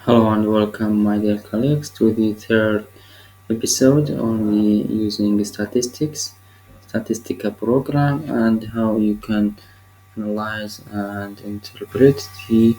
Hello and welcome, my dear colleagues, to the third episode on the using statistics, Statistica Program, and how you can analyze and interpret the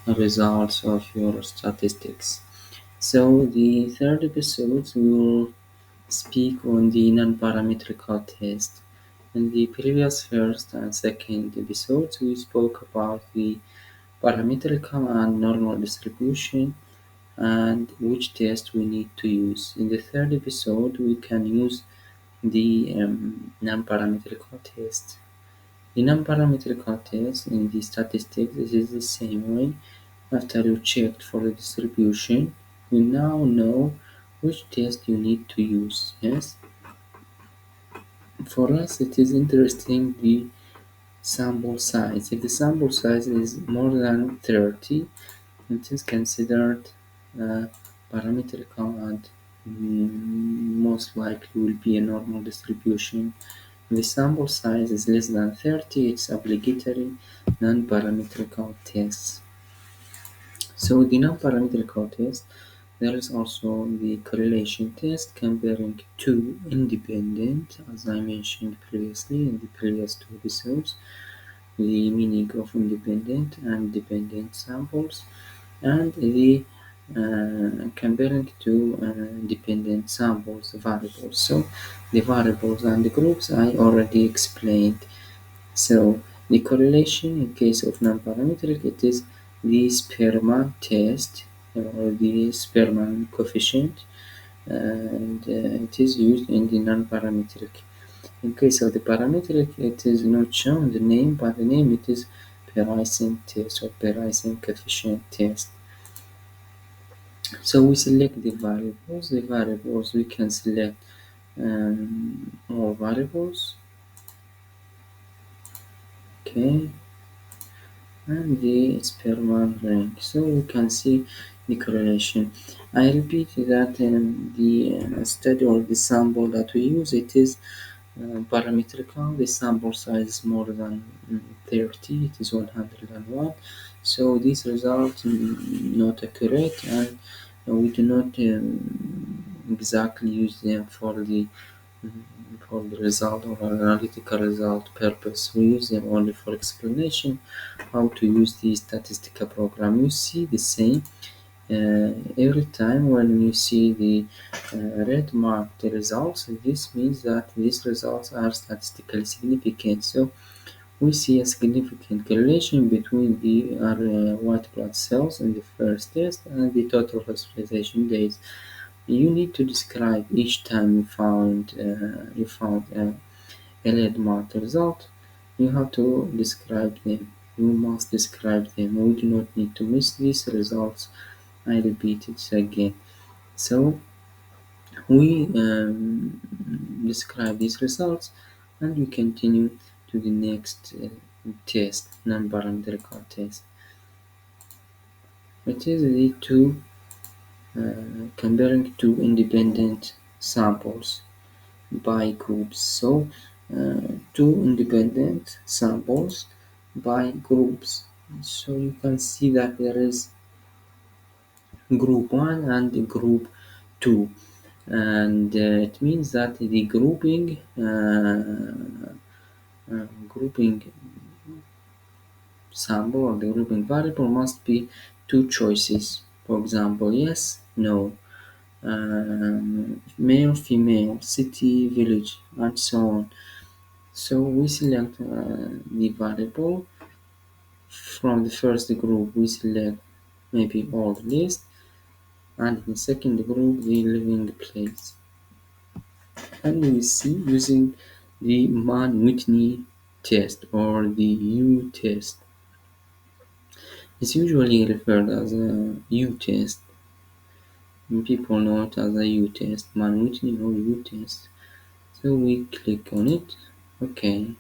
results of your statistics. So, the third episode we will speak on the non-parametrical test. In the previous first and second episodes, we spoke about the parametrical and normal distribution and which test we need to use. In the third episode, we can use the non-parametrical test. The non-parametrical test in the statistics is the same way. After you checked for the distribution, you now know which test you need to use. Yes, for us it is interesting the sample size. If the sample size is more than 30, it is considered parametrical and most likely will be a normal distribution. If the sample size is less than 30, it's obligatory non-parametrical tests. So the non-parametrical test, there is also the correlation test comparing two independent, as I mentioned previously in the previous two episodes, the meaning of independent and dependent samples, and the comparing to dependent samples variables. So the variables and the groups I already explained. So the correlation in case of non-parametric, it is the Spearman test or the Spearman coefficient, and it is used in the non-parametric. In case of the parametric, it is not shown the name, but the name it is Pearson test or Pearson coefficient test. So we select the variables. The variables we can select all variables. Okay, and the Spearman rank. So we can see the correlation. I repeat that the study or the sample that we use it is parametrical. The sample size is more than 30. It is 101. So these results not accurate, and we do not exactly use them for the result or analytical result purpose. We use them only for explanation how to use the Statistica program. You see the same every time when you see the red marked results. This means that these results are statistically significant. So we see a significant correlation between the white blood cells in the first test and the total hospitalization days. You need to describe each time you found a landmark result. You have to describe them. You must describe them. We do not need to miss these results. I repeat it again. So we describe these results and we continue to the next test, non-parametrical test. It is the two comparing two independent samples by groups. So two independent samples by groups. So you can see that there is group 1 and group 2, and it means that the grouping sample or the grouping variable must be two choices. For example, yes, no, male, female, city, village, and so on. So we select the variable from the first group. We select maybe all list, and in the second group the living place. And we see using the Mann-Whitney test or the U test. It's usually referred as a U test. People know it as a U test, Mann-Whitney or U test. So we click on it. Okay.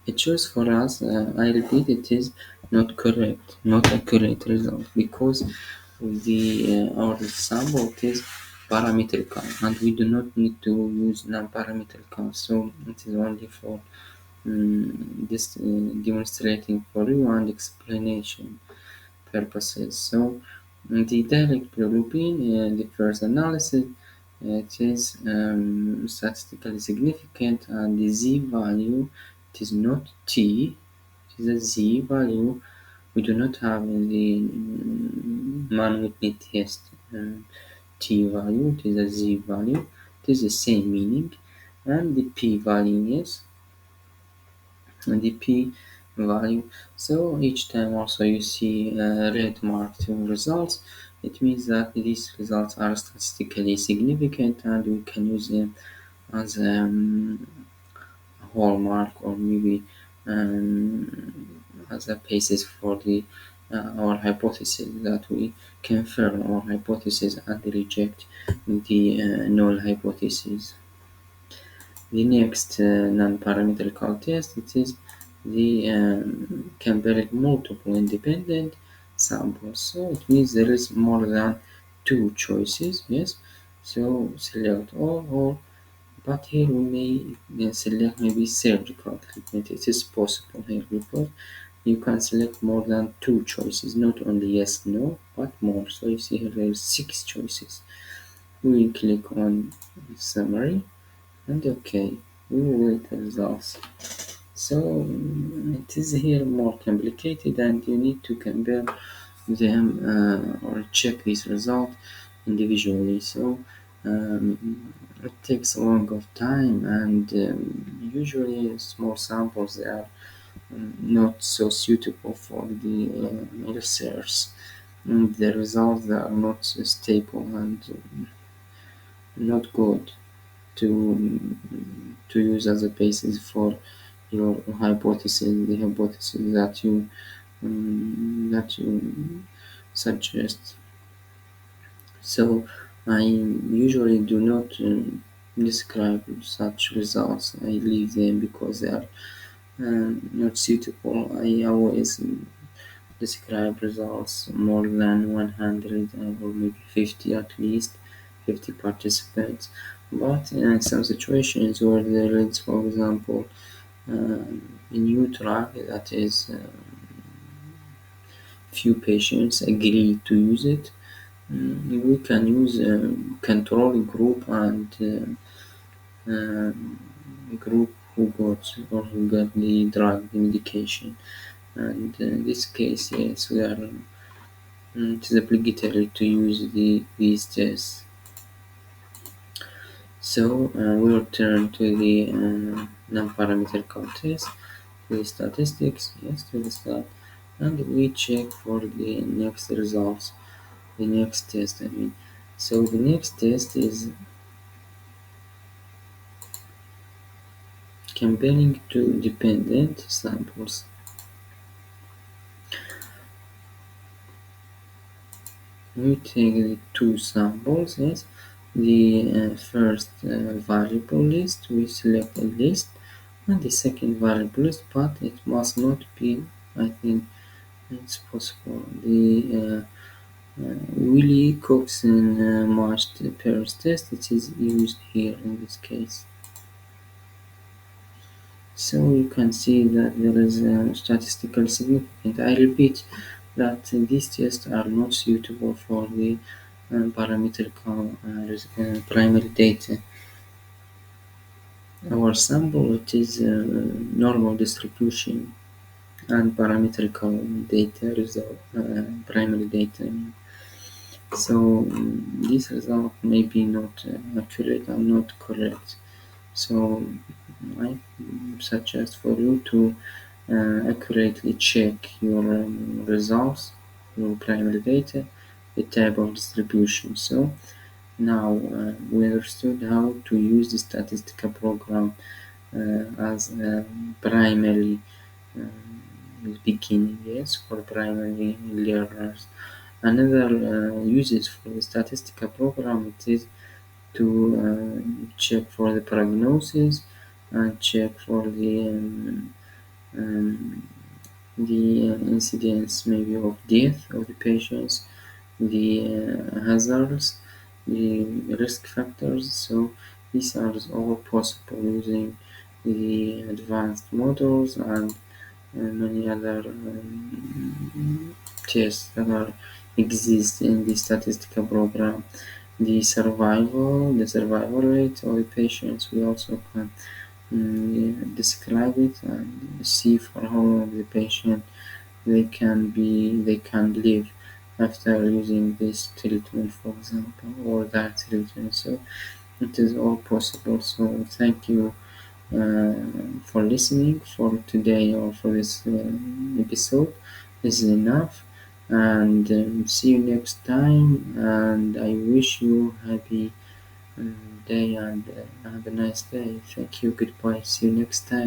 It shows for us, I repeat, it is not correct, not accurate result because the our sample is parametrical and we do not need to use non-parametrical. So it is only for this demonstrating for you and explanation purposes. So The direct bilirubin, the first analysis, it is statistically significant, and the z-value, it is not t, it is a z-value. We do not have in the man-Whitney test t-value, it is a z-value, it is the same meaning, and the p-value is the p-value. So each time also you see red marked results, it means that these results are statistically significant and we can use them as a hallmark, or maybe as a basis for the our hypothesis, that we confirm our hypothesis and reject the null hypothesis. The next non-parametrical test, it is the comparing multiple independent samples. So it means there is more than two choices. Yes. So select all, or but here we may select maybe surgical treatment. It is possible here because you can select more than two choices, not only yes, no, but more. So you see here there are six choices. We will click on summary and okay, we will wait the results. So it is here more complicated, and you need to compare them or check this result individually. So it takes a long of time, and usually small samples, they are not so suitable for the research. And the results, they are not stable and not good to use as a basis for your hypothesis, the hypothesis that you suggest. So I usually do not describe such results. I leave them because they are not suitable. I always describe results more than 100 or maybe 50 at least, 50 participants. But in some situations where there is, for example, a new drug that is few patients agree to use it, we can use control group and group who got the drug, the medication. And in this case, yes, we are. It is obligatory to use these tests. So we will turn to the non-parametrical test, to the statistics, yes, to the stat, and we check for the next results, the next test. I mean, so the next test is comparing two dependent samples. We take the two samples, yes. The first variable list, we select a list, and the second variable list, but it must not be, I think it's possible, the Willie Coxon matched pairs test. It is used here in this case. So you can see that there is statistical significance. I repeat that these tests are not suitable for the parametrical primary data. Our sample, it is normal distribution and parametrical data result, primary data. So this result may be not accurate and not correct. So I suggest for you to accurately check your results, your primary data, the type of distribution. So now we understood how to use the Statistica program as primary beginning, yes, for primary learners. Another uses for the Statistica program, it is to check for the prognosis and check for um, the incidence maybe of death of the patients, the hazards, the risk factors. So these are all possible using the advanced models and many other tests that are exist in the statistical program. The survival rate of the patients, we also can describe it and see for how long the patient they can live after using this treatment, for example, or that treatment. So it is all possible. So thank you for listening for today or for this episode. This is enough, and see you next time. And I wish you happy day and have a nice day. Thank you. Goodbye. See you next time.